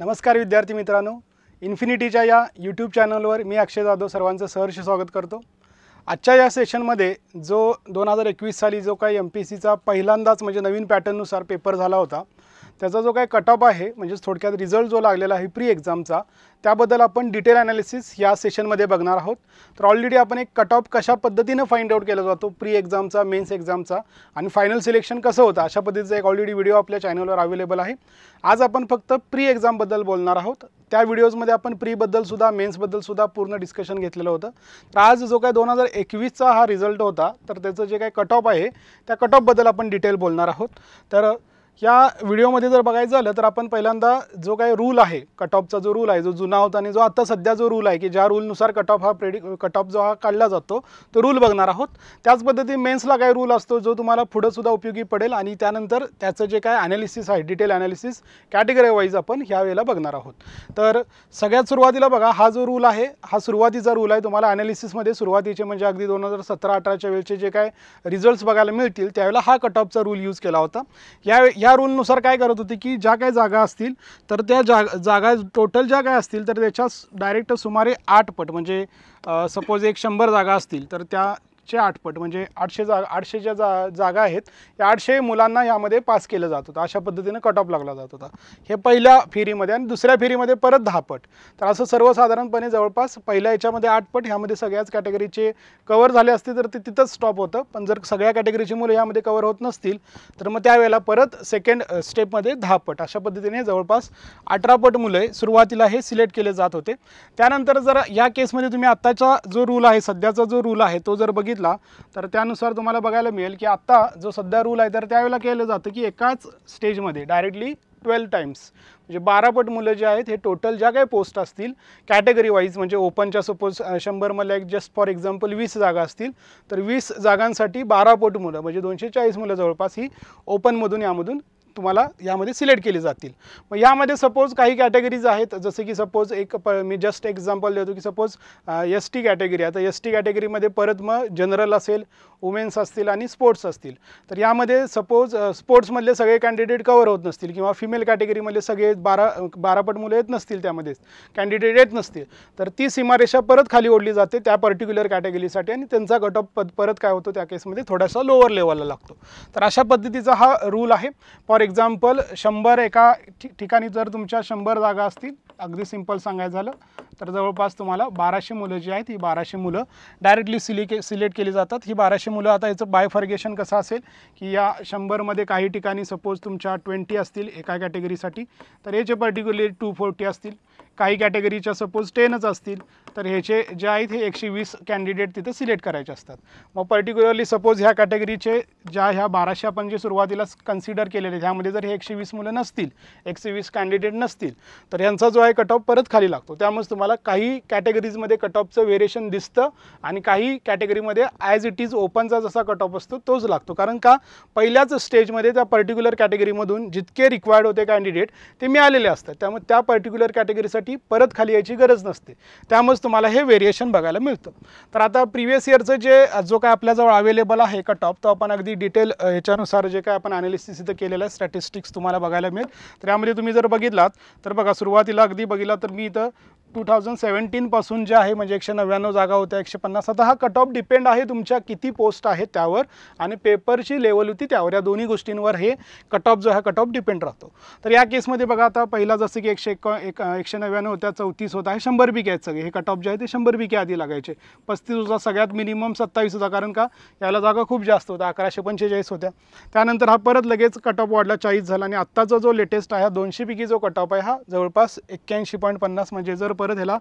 नमस्कार विद्यार्थी मित्रांनो, इन्फिनिटीच्या या यूट्यूब चॅनलवर मी अक्षय जाधव सर्वांचं सहर्ष स्वागत करतो। आजच्या या सेशनमध्ये जो 2021 साली जो काही MPSCचा पहिल्यांदाच म्हणजे नवीन पॅटर्ननुसार पेपर झाला होता त्याचा जो काही कट ऑफ आहे म्हणजे थोडक्यात रिझल्ट जो लागलेला आहे प्री एक्झामचा त्याबद्दल आपण डिटेल ॲनालिसिस या सेशनमध्ये बघणार आहोत। तर ऑलरेडी आपण एक कट ऑफ कशा पद्धतीने फाइंड आउट केला जातो प्री एक्झामचा, मेन्स एक्झामचा आणि फायनल सिलेक्शन कसं होतं अशा पद्धतीचा एक ऑलरेडी व्हिडिओ आपल्या चॅनलवर अवेलेबल आहे। आज आपण फक्त प्री एक्झामबद्दल बोलणार आहोत। त्या व्हिडिओजमध्ये आपण प्रीबद्दल सुद्धा मेन्सबद्दल सुद्धा पूर्ण डिस्कशन घेतलेलं होतं। तर आज जो काही 2021चा हा रिझल्ट होता तर त्याचं जे काही कट ऑफ आहे त्या कट ऑफबद्दल आपण डिटेल बोलणार आहोत। तर या व्हिडिओमध्ये जर बघायचं झालं तर आपण पहिल्यांदा जो काही रूल आहे कट ऑफचा जो रूल आहे जो जुना होता आणि जो आता सध्या जो रूल आहे की ज्या रूलनुसार कट ऑफ जो हा काढला जातो तो रूल बघणार आहोत। त्याच पद्धतीने मेन्सला काही रूल असतो जो तुम्हाला पुढे सुद्धा उपयोगी पडेल आणि त्यानंतर त्याचं जे काय ॲनालिसिस आहे डिटेल ॲनालिसिस कॅटेगरी वाईज आपण ह्या वेळेला बघणार आहोत। तर सगळ्यात सुरुवातीला बघा हा जो रूल आहे हा सुरुवातीचा रूल आहे। तुम्हाला ॲनालिसिसमध्ये सुरुवातीचे म्हणजे अगदी 2017-18च्या वेळचे जे काय रिझल्ट्स बघायला मिळतील त्यावेळेला हा कट ऑफचा रूल यूज केला होता। या रूलनुसार काय करत होते की ज्या काही जागा असतील तर त्या जागा टोटल ज्या काय असतील तर त्याच्या डायरेक्ट सुमारे 8 पट म्हणजे सपोज एक 100 जागा असतील तर त्याचे 8 पट म्हणजे 800 ज्या जागा आहेत या 800 मुलांना यामध्ये पास केलं जात होतं। अशा पद्धतीने कट ऑफ लागला जात होता हे पहिल्या फेरीमध्ये आणि दुसऱ्या फेरीमध्ये परत 10 पट। तर असं सर्वसाधारणपणे जवळपास पहिल्या याच्यामध्ये 8 पट ह्यामध्ये सगळ्याच कॅटेगरीचे कव्हर झाले असते तर ते तिथंच स्टॉप होतं। पण जर सगळ्या कॅटेगरीची मुलं यामध्ये कव्हर होत नसतील तर मग त्यावेळेला परत सेकंड स्टेपमध्ये 10 पट अशा पद्धतीने जवळपास 18 पट मुलं सुरुवातीला हे सिलेक्ट केले जात होते। त्यानंतर जर या केसमध्ये तुम्ही आत्ताचा जो रूल आहे सध्याचा जो रूल आहे तो जर बघितला तर त्यानुसार तुम्हाला बघायला मिळेल की आता जो सध्या रूल आहे तर त्यावेळेला केलं जातं की एकाच स्टेजमध्ये डायरेक्टली 12 टाइम्स म्हणजे 12 पट मुलं जे आहेत हे टोटल ज्या काही पोस्ट असतील कॅटेगरी वाईज म्हणजे ओपनच्या सपोज 100 मध्ये जस्ट फॉर एक्झाम्पल 20 जागा असतील तर 20 जागांसाठी 12 पट मुलं म्हणजे 240 मुलं जवळपास ही ओपनमधून यामधून तुम्हाला यामध्ये सिलेक्ट केली जातील। मग यामध्ये सपोज काही कॅटेगरीज आहेत जसे की सपोज मी जस्ट एक्झाम्पल देतो की सपोज ST कॅटेगरी आता ST कॅटेगरीमध्ये परत मग जनरल असेल, वुमेन्स असतील आणि स्पोर्ट्स असतील। तर यामध्ये सपोज स्पोर्ट्समधले सगळे कॅन्डिडेट कव्हर होत नसतील किंवा फिमेल कॅटेगरीमधले सगळे 12 पट मुलं येत नसतील त्यामध्ये कॅन्डिडेट येत नसतील तर ती सीमारेषा परत खाली ओढली जाते त्या पर्टिक्युलर कॅटेगरीसाठी आणि त्यांचा कट ऑफ परत काय होतो त्या केसमध्ये थोडासा लोअर लेवलला लागतो। तर अशा पद्धतीचा हा रूल आहे। फॉर एक्झाम्पल 100 एका ठिकाणी जर तुमच्या 100 जागा असतील अगदी सिंपल सांगायचं झालं तर जवळपास तुम्हाला 1200 मुलं जी आहेत ही 1200 मुलं डायरेक्टली सिलेक्ट केली जातात। ही 1200 मुलं आता याचं बायफर्गेशन कसं असेल की या 100 मध्ये काही ठिकाणी सपोज तुमच्या 20 असतील एका कॅटेगरीसाठी तर याचे पर्टिक्युलरली 240 असतील, काही कॅटेगरीच्या सपोज 10च असतील तर ह्याचे जे आहेत हे 120 कॅन्डिडेट तिथे सिलेक्ट करायचे असतात। मग पर्टिक्युलरली सपोज ह्या कॅटेगरीचे ह्या 1200 आपण जे सुरुवातीला कन्सिडर केलेले ह्यामध्ये जर हे 120 मुलं नसतील 120 कॅन्डिडेट नसतील तर यांचा जो आहे कट ऑफ परत खाली लागतो। त्यामुळे तुम्हाला काही कॅटेगरीजमध्ये कट ऑफचं व्हेरिएशन दिसतं आणि काही कॅटेगरीमध्ये ॲज इट इज ओपनचा जसा कट ऑफ असतो तोच लागतो। कारण का पहिल्याच स्टेजमध्ये त्या पर्टिक्युलर कॅटेगरीमधून जितके रिक्वायर्ड होते कॅन्डिडेट ते मिळालेले असतात त्यामुळे त्या पर्टिक्युलर कॅटेगरीसाठी परत खाली यायची गरज नसते त्यामुळे तुम्हाला हे व्हेरिएशन बघायला मिळतं। तर आता प्रिव्हियस इयरचं जो काय आपल्याजवळ अवेलेबल आहे कट ऑफ तो आपण अगदी डिटेल ह्याच्यानुसार जे काय आपण ॲनालिसिस इथं केलेलं आहे स्टॅटिस्टिक्स तुम्हाला बघायला मिळेल। तर यामध्ये तुम्ही जर बघितलात तर बघा सुरुवातीला अगदी बघितला तर मी इथं 2017 पासून जे आहे म्हणजे 199 जागा होत्या 150 आता हा कट ऑफ डिपेंड आहे तुमच्या किती पोस्ट आहेत त्यावर आणि पेपरची लेवल होती त्यावर या दोन्ही गोष्टींवर हे कट ऑफ जो आहे कट ऑफ डिपेंड राहतो। तर या केसमध्ये बघा आता पहिला जसं की 199 होत्या 34 होता हे 100 PK आहेत सगळे हे कट ऑफ जे आहे ते 100 PK आधी लागायचे। 35 होता सगळ्यात मिनिमम 27 होता कारण का याला जागा खूप जास्त होत्या 1145 होत्या। त्यानंतर हा परत लगेच कट ऑफ वाढला 40 झाला आणि आत्ताचा जो लेटेस्ट आहे 200 PK जो कट ऑफ आहे हा जवळपास 81.50 म्हणजे जर परत ह्याला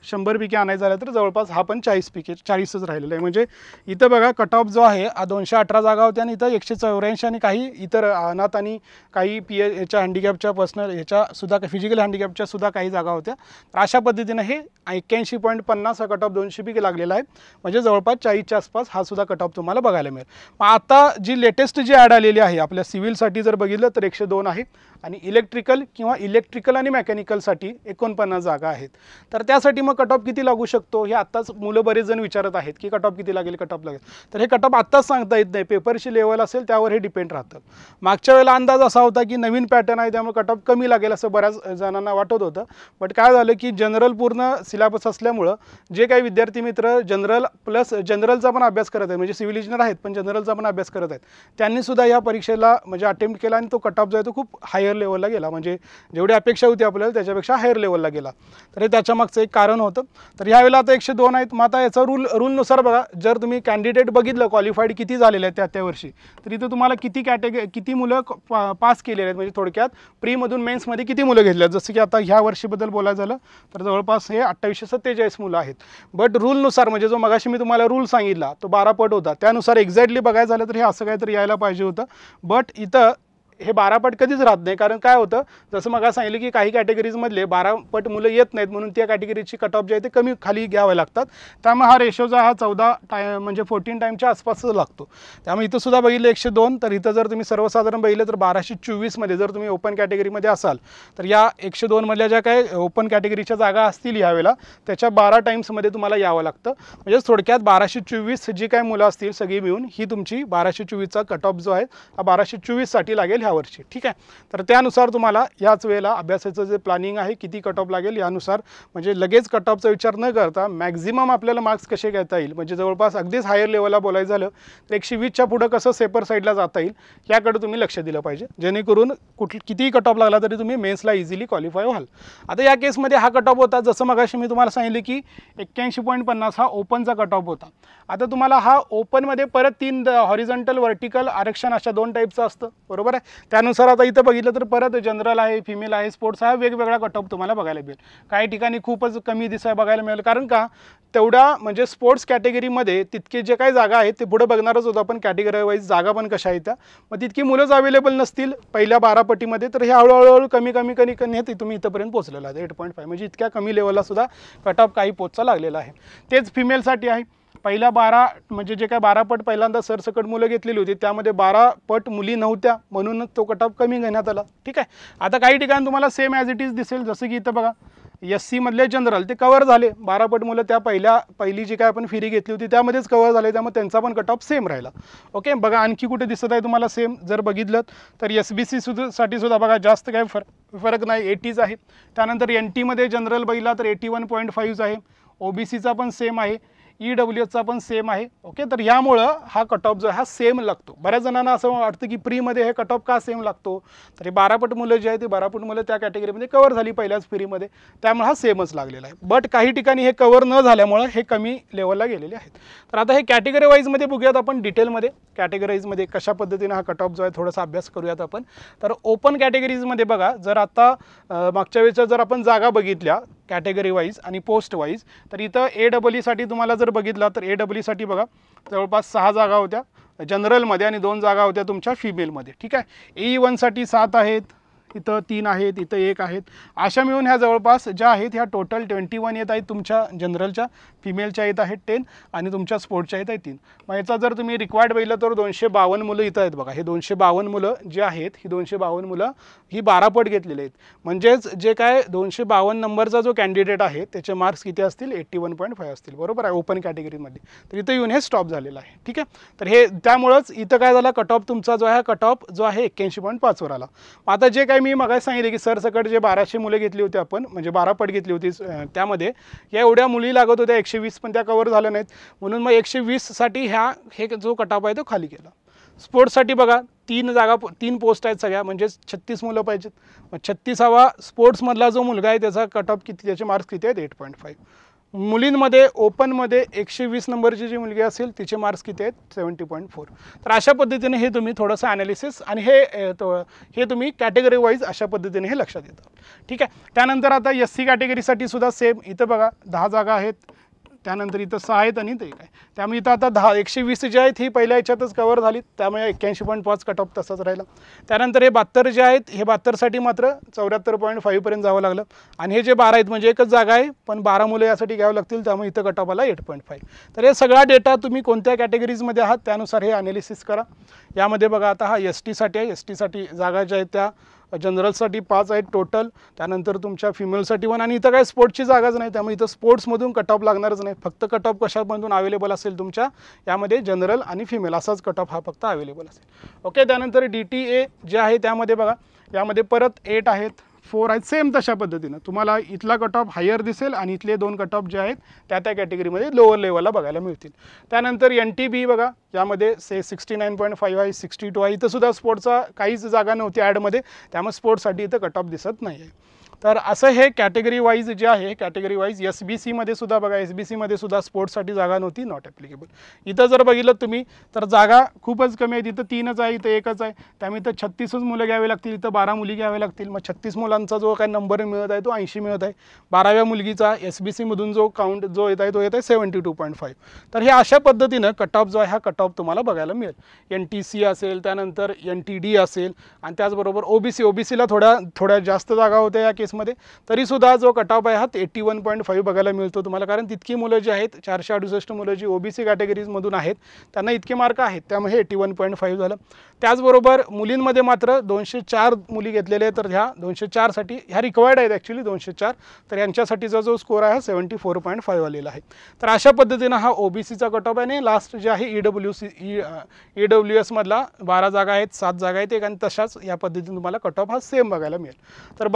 100 PK आणायचं झालं तर जवळपास हा पण 40 PK 40च राहिलेला आहे। म्हणजे इथं बघा कट ऑफ जो आहे 218 जागा होत्या आणि इथं 184 आणि काही इतर अनाथ आणि काही याच्या हँडिकॅपच्या पर्सनल ह्याच्या सुद्धा फिजिकल हँडिकॅपच्या सुद्धा काही जागा होत्या। तर अशा पद्धतीने हे 81.50 हा कट ऑफ 200 PK लागलेला आहे म्हणजे जवळपास 40च्या आसपास हा सुद्धा कट ऑफ तुम्हाला बघायला मिळेल। मग आता जी लेटेस्ट जी ॲड आलेली आहे आपल्या सिव्हिलसाठी जर बघितलं तर 102 आहे आणि इलेक्ट्रिकल आणि मेकॅनिकलसाठी 49 जागा आहेत. तर त्यासाठी मग कट ऑफ किती लागू शकतो हे आत्ताच मुलं बरेच जण विचारत आहेत की कट ऑफ किती लागेल, कट ऑफ लागेल. तर हे कट ऑफ आत्ताच सांगता येत नाही, पेपरची लेवल असेल त्यावर हे डिपेंड राहतं. मागच्या वेळेला अंदाज असा होता की नवीन पॅटर्न आहे त्यामुळे कट ऑफ कमी लागेल असं बऱ्याच जणांना वाटत होतं. बट काय झालं की जनरल पूर्ण सिलेबस असल्यामुळं जे काही विद्यार्थी मित्र जनरल प्लस जनरलचा पण अभ्यास करत आहेत, म्हणजे सिव्हिल इंजिनियर आहेत पण जनरलचा पण अभ्यास करत आहेत, त्यांनी सुद्धा या परीक्षेला म्हणजे अटेम्प्ट केला आणि तो कट ऑफ जो आहे तो खूप हायर लेवलला गेला. म्हणजे जेवढी अपेक्षा होती आपल्याला त्याच्यापेक्षा हायर लेवलला गेला. तर हे त्याच्यामागचं एक कारण होतं. तर ह्यावेळेला आता 102 आहेत. मग आता याचा रूलनुसार बघा, जर तुम्ही कॅन्डिडेट बघितलं क्वालिफाईड किती झालेले आहेत त्या वर्षी, तर इथं तुम्हाला किती मुलं पास केलेले आहेत, म्हणजे थोडक्यात प्रीमधून मेन्समध्ये किती मुलं घेतले आहेत. जसं की आता ह्या वर्षीबद्दल बोलायचं झालं तर जवळपास हे 2847 मुलं आहेत. बट रूलनुसार म्हणजे जो मगाशी मी तुम्हाला रूल सांगितला तो 12 पट होता, त्यानुसार एक्झॅक्टली बघायचं झालं तर हे असं काहीतरी यायला पाहिजे होतं. बट इथं हे 12 पट कधीच राहत नाही. कारण काय होतं, जसं मग सांगितलं की काही कॅटेगरीजमधले 12 पट मुलं येत नाहीत, म्हणून त्या कॅटेगरीची कट ऑफ जे आहे ते कमी खाली घ्यावे लागतात. त्यामुळे हा रेशोचा हा 14 म्हणजे 14 टाईमच्या आसपासच लागतो. त्यामुळे इथं सुद्धा बघितलं 102. तर इथं जर तुम्ही सर्वसाधारण बघितलं तर 1224मध्ये जर तुम्ही ओपन कॅटेगरीमध्ये असाल तर या 102 मधल्या ज्या काही ओपन कॅटेगरीच्या जागा असतील यावेळेला त्याच्या 12 टाईम्समध्ये तुम्हाला यावं लागतं. म्हणजे थोडक्यात 1224 जी काही मुलं असतील सगळी मिळून ही तुमची 1224चा कट ऑफ जो आहे हा 1224साठी लागेल वर्षी. ठीक आहे. तर त्यानुसार तुम्हाला याच वेळेला अभ्यासाचं जे प्लॅनिंग आहे किती कट ऑफ लागेल यानुसार म्हणजे लगेच कट ऑफचा विचार न करता मॅक्झिमम आपल्याला मार्क्स कसे घेता येईल, म्हणजे जवळपास अगदीच हायर लेवलला बोलायचं झालं तर 120च्या पुढं कसं सेपर साईडला जाता येईल याकडे तुम्ही लक्ष दिलं पाहिजे, जेणेकरून कितीही कट ऑफ लागला तरी तुम्ही मेन्सला इझिली क्वालिफाय व्हाल. आता या केसमध्ये हा कट ऑफ होता, जसं मगाशी मी तुम्हाला सांगितलं की 81.50 हा ओपनचा कट ऑफ होता. आता तुम्हाला हा ओपनमध्ये परत 3 हॉरिझॉन्टल वर्टिकल आरक्षण अशा 2 टाईपचं असतं, बरोबर आहे. त्यानुसार आता इथं बघितलं तर परत जनरल आहे, फिमेल आहे, स्पोर्ट्स आहे, वेगवेगळा कट ऑफ तुम्हाला बघायला मिळेल. काही ठिकाणी खूपच कमी बघायला मिळेल, कारण का तेवढा म्हणजे स्पोर्ट्स कॅटेगरीमध्ये तितके जे काही जागा आहेत ते पुढे बघणारच होतं आपण कॅटेगरी वाईज जागा पण कशा आहेत त्या, मग तितकी मुलंच अवेलेबल नसतील पहिल्या 12 पटीमध्ये, तर हे हळूहळू कमी तुम्ही इथंपर्यंत पोहोचलेला आहे 8.5 म्हणजे इतक्या कमी लेवलला सुद्धा कट ऑफ काही पोचचा लागलेला आहे. तेच फिमेलसाठी आहे. पहिल्या 12 म्हणजे जे काय 12 पट पहिल्यांदा सरसकट मुलं घेतलेली होती त्यामध्ये 12 पट मुली नव्हत्या, म्हणूनच तो कट ऑफ कमी घेण्यात आला. ठीक आहे. आता काही ठिकाणी तुम्हाला सेम ॲज इट इज दिसेल, जसं की इथं बघा SC मधले जनरल ते कव्हर झाले, 12 पट मुलं त्या पहिली जी काय आपण फेरी घेतली होती त्यामध्येच कव्हर झाले, त्यामुळे त्यांचा पण कट ऑफ सेम राहिला. ओके. बघा आणखी कुठे दिसत आहे तुम्हाला सेम जर बघितलं तर SBC साठी सुद्धा बघा जास्त काय फरक नाही, 80च आहे. त्यानंतर NT मध्ये जनरल बघितला तर 81.5 आहे, OBCचा पण सेम आहे, EWSचा पण सेम आहे. ओके. तर यामुळं हा कट ऑफ जो आहे हा सेम लागतो. बऱ्याच जणांना असं वाटतं की प्रीमध्ये हे कट ऑफ का सेम लागतो, तर हे 12 पट मुलं जे आहे ते 12 पट मुलं त्या कॅटेगरीमध्ये कव्हर झाली पहिल्याच फ्रीमध्ये, त्यामुळे हा सेमच लागलेला आहे. बट काही ठिकाणी हे कव्हर न झाल्यामुळं हे कमी लेवलला गेलेले आहेत. तर आता हे कॅटेगरी वाईजमध्ये बघूयात आपण डिटेलमध्ये, कॅटेगरीजमध्ये कशा पद्धतीने हा कट ऑफ जो आहे थोडासा अभ्यास करूयात आपण. तर ओपन कॅटेगरीजमध्ये बघा, जर आता मागच्या वेळेच्या जर आपण जागा बघितल्या कॅटेगरी वाईज आणि पोस्ट वाईज, तर इथं AEE तुम्हाला जर बघितला तर AEE बघा जवळपास 6 जागा होत्या जनरलमध्ये आणि 2 जागा होत्या तुमच्या फिमेलमध्ये. ठीक आहे. AE1 7 आहेत, इथं 3 आहेत, इथं 1 आहेत, अशा मिळून ह्या जवळपास ज्या आहेत ह्या टोटल 21 येत आहेत तुमच्या जनरलच्या, फिमेलच्या येत आहेत 10 आणि तुमच्या स्पोर्ट्सच्या येत आहेत 3. मग याचा जर तुम्ही रिक्वायर्ड बघितलं तर 252 मुलं इथं आहेत बघा. हे 252 मुलं जे आहेत ही 252 मुलं ही 12 पट घेतलेले आहेत. म्हणजेच जे काय 252 नंबरचा जो कॅन्डिडेट आहे त्याचे मार्क्स किती असतील 81.5 असतील, बरोबर आहे, ओपन कॅटेगरीमध्ये. तर इथं येऊन हे स्टॉप झालेलं आहे. ठीक आहे. तर हे त्यामुळंच इथं काय झालं, कट ऑफ तुमचा जो आहे कट ऑफ जो आहे 81.5 वर आला. आता जे काय मी मगाशी सांगितले की सरसकट जे 1200 मुलं घेतली होती आपण, म्हणजे 12 पट घेतली होती, त्यामध्ये या एवढ्या मुली लागत होत्या 120, पण त्या कव्हर झाल्या नाहीत, म्हणून मग 120साठी हे जो कट ऑफ आहे तो खाली केला. स्पोर्ट्ससाठी बघा 3 पोस्ट आहेत सगळ्या, म्हणजे 36 मुलं पाहिजेत. मग 36वा स्पोर्ट्समधला जो मुलगा आहे त्याचा कट ऑफ किती, त्याचे मार्क्स किती आहेत 8.5. मुलींमध्ये ओपनमध्ये 120 नंबरची जी मुलगी असेल तिचे मार्क्स किती आहेत 70.4. तर अशा पद्धतीने हे तुम्ही थोडंसं ॲनालिसिस आणि हे तुम्ही कॅटेगरी वाईज अशा पद्धतीने हे लक्षात येतं. ठीक आहे. त्यानंतर आता SC कॅटेगरीसाठी सुद्धा सेम, इथं बघा 10 जागा आहेत, त्यानंतर इथं 6 आहेत आणि ते 1 आहे, त्यामुळे इथं आता 120 जे आहेत ही पहिल्या याच्यातच कव्हर झाली, त्यामुळे 81.5 कट ऑफ तसाच राहिला. त्यानंतर हे 72 जे आहेत हे 72साठी मात्र 74.5 पर्यंत जावं लागलं, आणि हे जे 12 आहेत म्हणजे एकच जागा आहे पण 12 मुलं यासाठी घ्यावं लागतील, त्यामुळे इथं कट ऑफ आला 8.5. तर हे सगळा डेटा तुम्ही कोणत्या कॅटेगरीजमध्ये आहात त्यानुसार हे ॲनालिसिस करा. यामध्ये बघा आता हा ST साठी आहे, ST साठी जागा ज्या आहेत त्या जनरलसाठी 5 आहेत टोटल, त्यानंतर तुमच्या फिमेलसाठी 1 आणि इथं काय स्पोर्ट्सची जागाच नाही, त्यामुळे इथं स्पोर्ट्समधून कट ऑफ लागणारच नाही. फक्त कट ऑफ कशामधून अवेलेबल असेल तुमच्या यामध्ये जनरल आणि फिमेल असाच कट ऑफ हा फक्त अवेलेबल असेल. ओके, त्यानंतर DTA जे आहे त्यामध्ये बघा यामध्ये परत 8 आहेत, 4 आहेत, सेम तशा पद्धतीनं तुम्हाला इथला कट ऑफ हायर दिसेल आणि इथले 2 कट ऑफ जे आहेत त्या कॅटेगरीमध्ये लोअर लेवलला बघायला मिळतील. त्यानंतर NTB बघा यामध्ये 69.5 आहे, 62 आहे. इथं सुद्धा स्पोर्ट्सचा काहीच जागा नव्हती ॲडमध्ये, त्यामुळे स्पोर्ट्ससाठी इथं कट ऑफ दिसत नाही आहे. तर असं हे कॅटेगरी वाईज जे आहे, कॅटेगरी वाईज SBCमध्ये सुद्धा बघा, SBCमध्ये सुद्धा स्पोर्ट्ससाठी जागा नव्हती, नॉट ॲप्लिकेबल. इथं जर बघितलं तुम्ही तर जागा खूपच कमी आहे, इथं 3च आहे, इथं 1च आहे, त्यामुळे इथं 36च मुलं घ्यावी लागतील, इथं 12 मुली घ्याव्या लागतील. मग 36 मुलांचा जो काही नंबर मिळत आहे तो 80 मिळत आहे. 12व्या मुलगीचा SBCमधून जो काउंट जो येत आहे तो येत आहे 72.5. तर हे अशा पद्धतीनं कट ऑफ जो आहे हा कट ऑफ तुम्हाला बघायला मिळेल. NTC असेल, त्यानंतर NTD असेल आणि त्याचबरोबर OBCला थोड्या जास्त जागा होत्या या मध्ये, तरीसुद्धा जो कट ऑफ आहे हा 81.5 बघायला मिळतो तुम्हाला, कारण तितकी मुलं जी आहेत 468 मुलं जी OBC कॅटेगरीजमधून आहेत त्यांना इतके मार्क आहेत, त्यामुळे 81.5 झालं. त्याचबरोबर मुलींमध्ये मात्र 204 मुली घेतलेले आहेत, तर ह्या 204साठी ह्या रिक्वायर्ड आहेत ॲक्च्युली 204, तर यांच्यासाठीचा जो स्कोर आहे हा 74.5 आलेला आहे. तर अशा पद्धतीनं हा OBCचा कट ऑफ आहे. आणि लास्ट जे आहे EWS मधला 12 जागा आहेत, 7 जागा आहेत एक, आणि तशाच या पद्धतीने तुम्हाला कट ऑफ हा सेम बघायला मिळेल. तर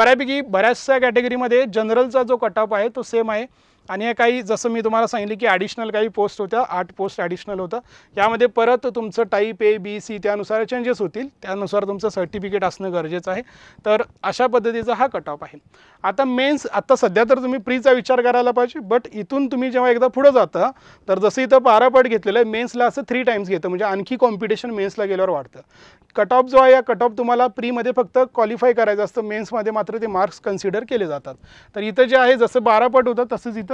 बऱ्याचशा कॅटेगरीमध्ये जनरलचा जो कट ऑफ आहे तो सेम आहे, आणि काही जसं मी तुम्हाला सांगितलं की ॲडिशनल काही पोस्ट होत्या, 8 पोस्ट ॲडिशनल होतं, यामध्ये परत तुमचं टाईप A B C त्यानुसार चेंजेस होतील, त्यानुसार तुमचं सर्टिफिकेट असणं गरजेचं आहे. तर अशा पद्धतीचा हा कट ऑफ आहे. आता मेन्स, आता सध्या तर तुम्ही प्रीचा विचार करायला पाहिजे, बट इथून तुम्ही जेव्हा एकदा पुढं जाता तर जसं इथं 12 पट घेतलेलं आहे, मेन्सला असं 3 टाइम्स घेतं, म्हणजे आणखी कॉम्पिटिशन मेन्सला गेल्यावर वाढतं. कट ऑफ जो आहे या कट ऑफ तुम्हाला प्रीमध्ये फक्त क्वालिफाय करायचं असतं, मेन्समध्ये मात्र ते मार्क्स कन्सिडर केले जातात. तर इथं जे आहे जसं 12 पट होतं तसंच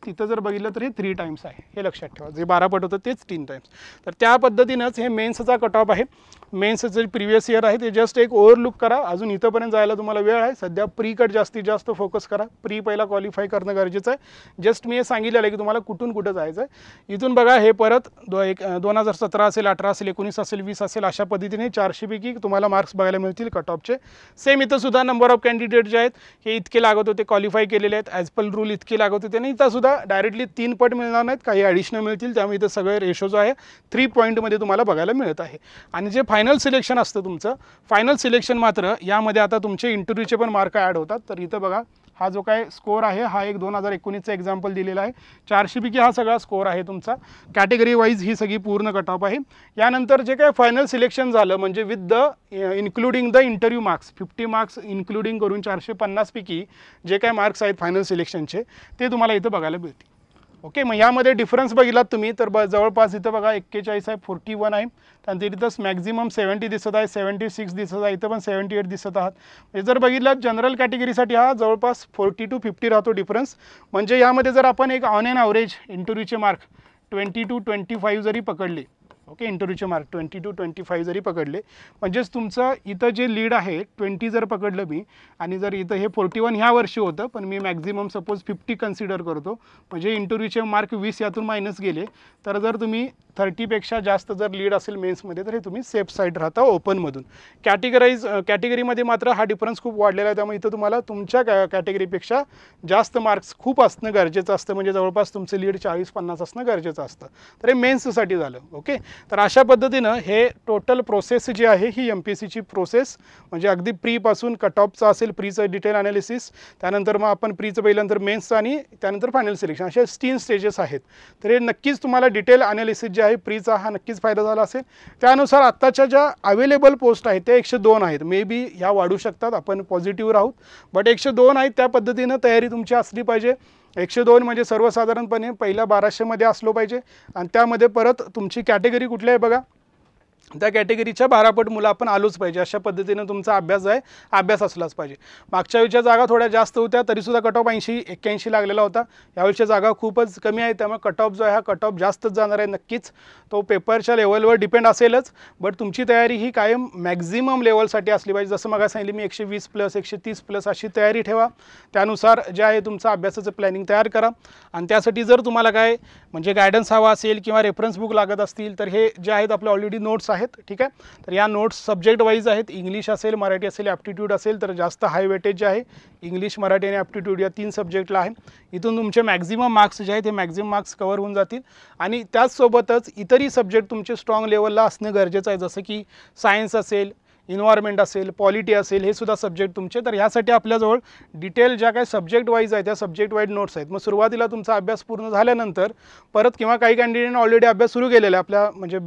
तिथं जर बघितलं तर हे 3 टाइम्स आहे, हे लक्षात ठेवा. जे 12 पट होतं तेच 3 टाइम्स. तर त्या पद्धतीनंच हे मेन्सचा कट ऑफ आहे. मेन्सचं जे प्रिव्हियस इयर आहे ते जस्ट एक ओव्हरलुक करा, अजून इथंपर्यंत जायला तुम्हाला वेळ आहे. सध्या प्रीकट जास्तीत जास्त फोकस करा, प्री पहिला क्वालिफाय करणं गरजेचं आहे. जस्ट मी हे सांगितलेलं आहे की तुम्हाला कुठून कुठं जायचं आहे. इथून बघा हे परत 2017 असेल, 18 असेल, 19 असेल, 20 असेल, अशा पद्धतीने 400पैकी तुम्हाला मार्क्स बघायला मिळतील कट ऑफचे. सेम इथं सुद्धा नंबर ऑफ कॅन्डिडेट जे आहेत हे इतके लागत होते, क्वालिफाय केलेले आहेत, ॲज पर रूल इतके लागत होते, आणि इथं सुद्धा डायरेक्टली 3 पट मिळणार नाहीत, काही ॲडिशनल मिळतील. त्यामुळे इथं सगळे रेशो जो आहे 3 पॉईंटमध्ये तुम्हाला बघायला मिळत आहे. आणि जे फायनल सिलेक्शन असतं तुमचं, फायनल सिलेक्शन मात्र यामध्ये आता तुमचे इंटरव्ह्यूचे पण मार्क ॲड होतात. तर इथं बघा हा जो काय स्कोर आहे हा एक 2019चा एक्झाम्पल दिलेला आहे. 400पैकी हा सगळा स्कोर आहे तुमचा. कॅटेगरी वाईज ही सगळी पूर्ण कट ऑफ आहे. यानंतर जे काय फायनल सिलेक्शन झालं म्हणजे with the including the interview marks, 50 marks including करून 450पैकी जे काय मार्क्स आहेत फायनल सिलेक्शनचे ते तुम्हाला इथं बघायला मिळतील. ओके, मग यामध्ये डिफरन्स बघितलात तुम्ही तर जवळपास इथं बघा 41 आहे, 41 आहे, त्यानंतर इथं मॅक्झिमम 70 दिसत आहे, 76 दिसत आहे, इथं पण 78 दिसत आहात. हे जर बघितलं जनरल कॅटेगरीसाठी हा जवळपास 40 to 50 राहतो डिफरन्स. म्हणजे यामध्ये जर आपण एक ऑन एन ॲव्हरेज इंटरव्ह्यूचे मार्क 20 to 25 जरी पकडले, ओके, इंटरव्ह्यूचे मार्क 20 to 25 जरी पकडले, म्हणजेच तुमचं इथं जे लीड आहे 20 जर पकडलं मी, आणि जर इथं हे 41 ह्या वर्षी होतं, पण मी मॅक्झिमम सपोज 50 कन्सिडर करतो, म्हणजे इंटरव्ह्यूचे मार्क 20 यातून मायनस गेले, तर जर तुम्ही 30पेक्षा जास्त जर लीड असेल मेन्समध्ये तर हे तुम्ही सेफ साईड राहता ओपनमधून. कॅटेगरीमध्ये मात्र हा डिफरन्स खूप वाढलेला आहे, त्यामुळे इथं तुम्हाला तुमच्या कॅटेगरीपेक्षा जास्त मार्क्स खूप असणं गरजेचं असतं, म्हणजे जवळपास तुमचं लीड 40-50 असणं गरजेचं असतं. तर हे मेन्ससाठी झालं. ओके, तर अशा पद्धतीनं हे टोटल प्रोसेस जी आहे ही MPSCची प्रोसेस, म्हणजे अगदी प्रीपासून कट ऑफचा असेल, प्रीचं डिटेल ॲनालिसिस, त्यानंतर मग आपण प्रीचं पहिल्यानंतर मेन्सचं आणि त्यानंतर फायनल सिलेक्शन, अशा 3 स्टेजेस आहेत. तर हे नक्कीच तुम्हाला डिटेल ॲनालिसिस जे आहे प्रीचा हा नक्कीच फायदा झाला असेल. त्यानुसार आत्ताच्या ज्या अवेलेबल पोस्ट आहेत त्या 102 आहेत, मे बी ह्या वाढू शकतात, आपण पॉझिटिव्ह राहूत, बट 102 आहेत. त्या पद्धतीनं तयारी तुमची असली पाहिजे. 102 म्हणजे सर्वसाधारणपणे पहिल्या 1200मध्ये असलो पाहिजे, आणि त्यामध्ये परत तुमची कॅटेगरी कुठली आहे बघा, त्या कॅटेगरीच्या 12 पट मुलं आपण आलोच पाहिजे. अशा पद्धतीनं तुमचा अभ्यास आहे, अभ्यास असलाच पाहिजे. मागच्या वेळच्या जागा थोड्या जास्त होत्या तरीसुद्धा कट ऑफ 80-81 लागलेला होता. यावेळच्या जागा खूपच कमी आहे, त्यामुळे कट ऑफ जो आहे हा कट ऑफ जास्तच जाणार आहे. नक्कीच तो पेपरच्या लेवलवर डिपेंड असेलच, बट तुमची तयारी ही कायम मॅक्झिमम लेवलसाठी असली पाहिजे. जसं मग सांगितलं मी 120+, 130+ अशी तयारी ठेवा. त्यानुसार जे आहे तुमचं अभ्यासाचं प्लॅनिंग तयार करा. आणि त्यासाठी जर तुम्हाला काय म्हणजे गायडन्स हवा असेल किंवा रेफरन्स बुक लागत असतील तर हे जे आहेत आपले ऑलरेडी नोट्स आहेत आहेत, ठीक आहे. तर या नोट्स सब्जेक्ट वाईज आहेत. इंग्लिश असेल, मराठी असेल, ॲप्टिट्यूड असेल तर जास्त हाय वेटेज जे आहे इंग्लिश, मराठी आणि ॲप्टिट्यूड या 3 सब्जेक्टला आहे. इथून तुमचे मॅक्झिमम मार्क्स जे आहेत ते मॅक्झिमम मार्क्स कव्हर होऊन जातील. आणि त्याचसोबतच इतरही सब्जेक्ट तुमचे स्ट्रॉंग लेवलला असणं गरजेचं आहे, जसं की सायन्स असेल, इन्व्हायरमेंट असेल, पॉलिटी असेल, हे सुद्धा सब्जेक्ट तुमचे. तर ह्यासाठी आपल्याजवळ डिटेल ज्या काही सब्जेक्ट वाईज आहेत त्या सब्जेक्ट वाईज नोट्स आहेत. मग सुरुवातीला तुमचा अभ्यास पूर्ण झाल्यानंतर परत किंवा काही कॅन्डिडेटने ऑलरेडी अभ्यास सुरू केलेला आहे आपल्या म्हणजे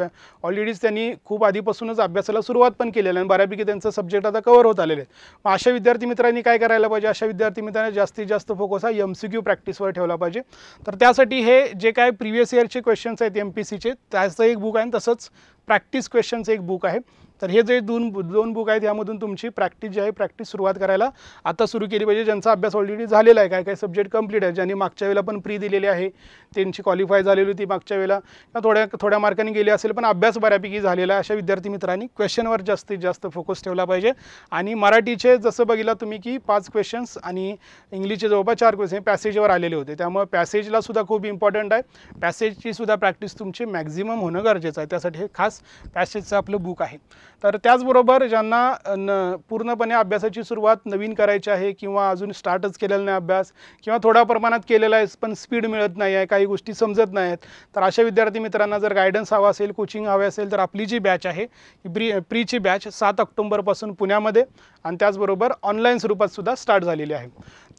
ऑलरेडीच त्यांनी खूप आधीपासूनच अभ्यासाला सुरुवात पण केलेलं आहे आणि बऱ्यापैकी त्यांचं सब्जेक्ट आता कव्हर होत आलेले आहेत. मग अशा विद्यार्थी मित्रांनी काय करायला पाहिजे, अशा विद्यार्थी मित्रांनी जास्तीत जास्त फोकस हा MCQ प्रॅक्टिसवर ठेवला पाहिजे. तर त्यासाठी हे जे काय प्रिव्हियस इयरचे क्वेश्चन्स आहेत MPCचे त्याचं एक बुक आहे आणि तसंच प्रॅक्टिस क्वेश्चनचं एक बुक आहे. तर हे जे दोन बुक आहेत यामधून तुमची प्रॅक्टिस जी आहे प्रॅक्टिस सुरुवात करायला आता सुरू केली पाहिजे. ज्यांचा अभ्यास ऑलरेडी झालेला आहे, काय सब्जेक्ट कंप्लीट आहे, ज्यांनी मागच्या वेळेला पण प्री दिलेली आहे, त्यांची क्वालिफाय झालेली होती मागच्या वेळेला किंवा थोड्या मार्कांनी गेली असेल पण अभ्यास बऱ्यापैकी झालेला आहे, अशा विद्यार्थी मित्रांनी क्वेश्चनवर जास्तीत जास्त फोकस ठेवला पाहिजे. आणि मराठीचे जसं बघितलं तुम्ही की 5 क्वेश्चन्स आणि इंग्लिशचे जवळपास 4 क्वेश्चन पॅसेजवर आलेले होते, त्यामुळे पॅसेजला सुद्धा खूप इम्पॉर्टंट आहे. पॅसेजची सुद्धा प्रॅक्टिस तुमची मॅक्झिमम होणं गरजेचं आहे, त्यासाठी हे खास पॅसेजचं आपलं बुक आहे. तर त्याचबरोबर ज्यांना पूर्णपणे अभ्यासाची सुरुवात नवीन करायची आहे किंवा अजून स्टार्टच केलेला नाही अभ्यास किंवा थोड्या प्रमाणात केलेला आहे पण स्पीड मिळत नाही आहे, काही गोष्टी समजत नाहीत, तर अशा विद्यार्थी मित्रांना जर गायडन्स हवा असेल, कोचिंग हवे असेल तर आपली जी बॅच आहे ही प्रीची बॅच 7 ऑक्टोबरपासून पुण्यामध्ये आणि त्याचबरोबर ऑनलाईन स्वरूपातसुद्धा स्टार्ट झालेली आहे.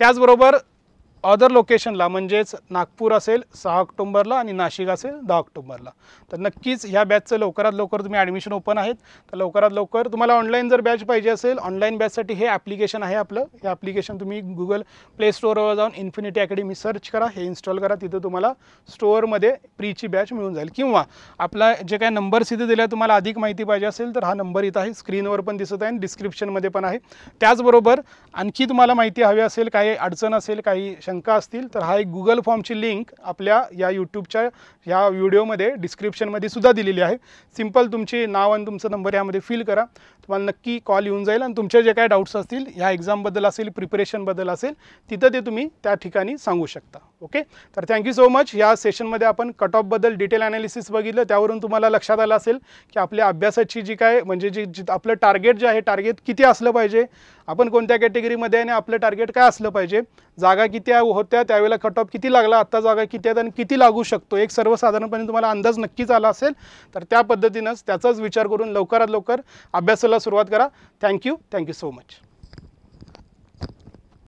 त्याचबरोबर अदर लोकेशनला म्हणजेच नागपूर असेल 6 ऑक्टोबरला आणि नाशिक असेल 10 ऑक्टोबरला. तर नक्कीच ह्या बॅचचं लवकरात लवकर तुम्ही ॲडमिशन ओपन आहेत, तर लवकरात लवकर तुम्हाला ऑनलाईन जर बॅच पाहिजे असेल, ऑनलाईन बॅचसाठी हे ॲप्लिकेशन आहे आपलं. हे ॲप्लिकेशन तुम्ही गुगल प्ले स्टोअरवर जाऊन इन्फिनिटी अकॅडमी सर्च करा, हे इन्स्टॉल करा, तिथं तुम्हाला स्टोअरमध्ये प्रीची बॅच मिळून जाईल. किंवा आपला जे काय नंबर्स इथे दिला तुम्हाला अधिक माहिती पाहिजे असेल तर हा नंबर इथं आहे, स्क्रीनवर पण दिसत आहे आणि डिस्क्रिप्शनमध्ये पण आहे. त्याचबरोबर आणखी तुम्हाला माहिती हवी असेल, काही अडचण असेल, काही शंका असतील तर हा एक गुगल फॉर्मची लिंक आपल्या या यूट्यूबच्या ह्या व्हिडिओमध्ये डिस्क्रिप्शनमध्ये सुद्धा दिलेली आहे. सिंपल तुमची नाव आणि तुमचा नंबर यामध्ये फिल करा, तुम्हाला नक्की कॉल येऊन जाईल आणि तुमचे जे काही डाऊट्स असतील ह्या एक्झामबद्दल असेल, प्रिपरेशनबद्दल असेल, तिथं ते तुम्ही त्या ठिकाणी सांगू शकता. ओके, तर थँक्यू सो मच. या सेशनमध्ये आपण कट ऑफबद्दल डिटेल ॲनालिसिस बघितलं, त्यावरून तुम्हाला लक्षात आलं असेल की आपल्या अभ्यासाची जी काय म्हणजे जी आपलं टार्गेट जे आहे, टार्गेट किती असलं पाहिजे, आपण कोणत्या कॅटेगरीमध्ये आहे आणि आपलं टार्गेट काय असलं पाहिजे, जागा किती होत्या त्यावेळेला, कट ऑफ किती लागला, आत्ता जागा किती आहेत आणि किती लागू शकतो, एक सर्वसाधारणपणे तुम्हाला अंदाज नक्कीच आला असेल. तर त्या पद्धतीनंच त्याचाच विचार करून लवकरात लवकर अभ्यासाला सुरुवात करा. Thank you so much.